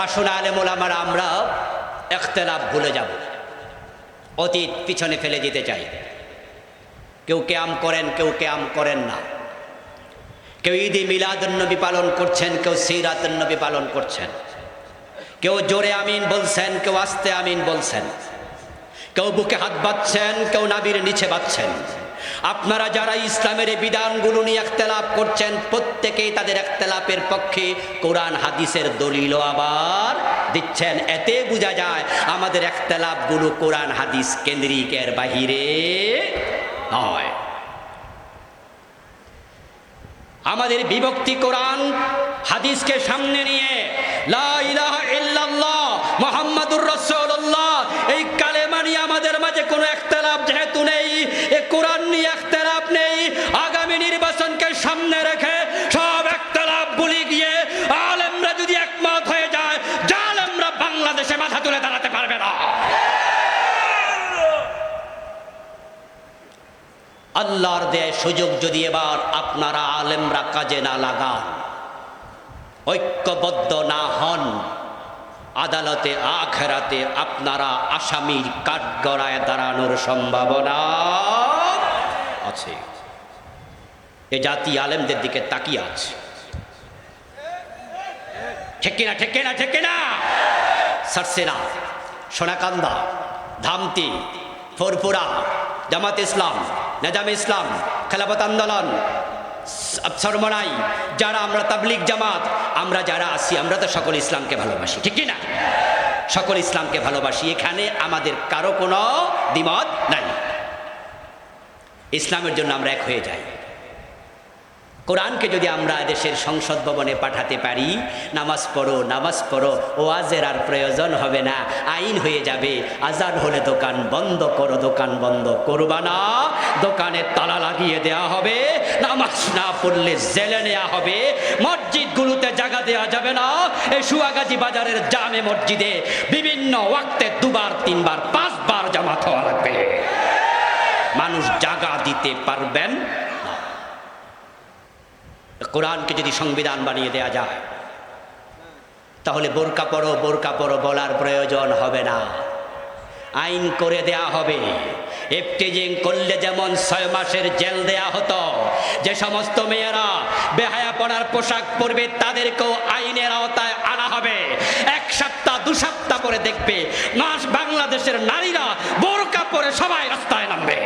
আসুন আলেম ওলামারা আমরা ইখতিলাফ ভুলে যাব, অতীত পিছনে ফেলে দিতে চাই। কেউ কিয়াম করেন, কেউ কিয়াম করেন না। কেউ ঈদে মিলাদুন্নবী পালন করছেন, কেউ সিরাতুন্নবী পালন করছেন। কেউ জোরে আমিন বলছেন, কেউ আস্তে আমিন বলছেন। কেউ বুকে হাত বাঁধছেন, কেউ নাভির নিচে বাঁধছেন। আপনারা যারা ইসলামের এই বিধানগুলো নিয়ে ইখতিলাফ করছেন, প্রত্যেকেই তাদের ইখতিলাফের পক্ষে কোরআন হাদিসের দলিলও আবার দিচ্ছেন। এতে বোঝা যায় আমাদের ইখতিলাফগুলো কোরআন হাদিস কেন্দ্রিকের বাহিরে নয়। আমাদের বিভক্তি কোরআন হাদিসকে সামনে নিয়ে লা ইলাহা ইল্লাল্লাহ মুহাম্মাদুর রাসূলুল্লাহ এই কালেমা নিয়ে আমাদের মাঝে কোনো ইখতিলাফ যেহেতু নেই, এই কোরআন নিয়ে ইখতিলাফ নেই, আগামী নির্বাচনকে সামনে রেখে সব ইখতিলাফ ভুলে গিয়ে আলেমরা যদি একমত হয়ে যায়, জালেমরা বাংলাদেশে মাথা তুলে দাঁড়াতে পারবে না। আল্লাহর দেয় সুযোগ যদি এবার আপনারা আলেমরা কাজে না লাগান, ঐক্যবদ্ধ না হন, আদালতে আখিরাতে আপনারা আসামির কাঠগড়ায় দাঁড়ানোর সম্ভাবনা আছে। এ জাতি আলেমদের দিকে তাকিয়ে আছে। ঠিক কিনা, ঠিক কিনা, ঠিক কিনা? সারসেনা, সোনাকান্দা, ধামতি, ফুরফুরা, জামাত ইসলাম, নেজাম ইসলাম, খেলাফত আন্দোলন, সরমনাই, যারা আমরা তাবলিগ জামাত, আমরা যারা আছি, আমরা তো সকল ইসলামকে ভালোবাসি। ঠিক না? সকল ইসলামকে ভালোবাসি। এখানে আমাদের কারো কোনো দ্বিমত নাই। ইসলামের জন্য আমরা এক হয়ে যাই। কোরআনকে যদি আমরা দেশের সংসদ ভবনে পাঠাতে পারি, নামাজ পড়ো, নামাজ পড়ো, ওয়াজের আর প্রয়োজন হবে না, আইন হয়ে যাবে। আজান হলে দোকান বন্ধ করো, দোকান বন্ধ করবা না, দোকানে তালা লাগিয়ে দেওয়া হবে, নামাজ না পড়লে জেলে নেওয়া হবে, মসজিদগুলোতে জায়গা দেওয়া যাবে না। এই সুয়াগাজী বাজারের জামে মসজিদে বিভিন্ন ওয়াক্তে 2 বার 3 বার 5 বার জামাত হওয়া লাগবে। মানুষ জায়গা দিতে পারবেন না। কোরআনকে যদি সংবিধান বানিয়ে দেয়া যায়, তাহলে বোরকা পরো, বোরকা পরো বলার প্রয়োজন হবে না, আইন করে দেয়া হবে। ইফতিজিং করলে যেমন 6 মাসের জেল দেয়া হতো, যে সমস্ত মেয়েরা বেহায়াপনার পোশাক পরবে তাদেরকেও আইনের আওতায় আনা হবে। 1 সপ্তাহ 2 সপ্তাহ পরে দেখবে বাংলাদেশের নারীরা বোরকা পরে সবাই রাস্তায় নামবে।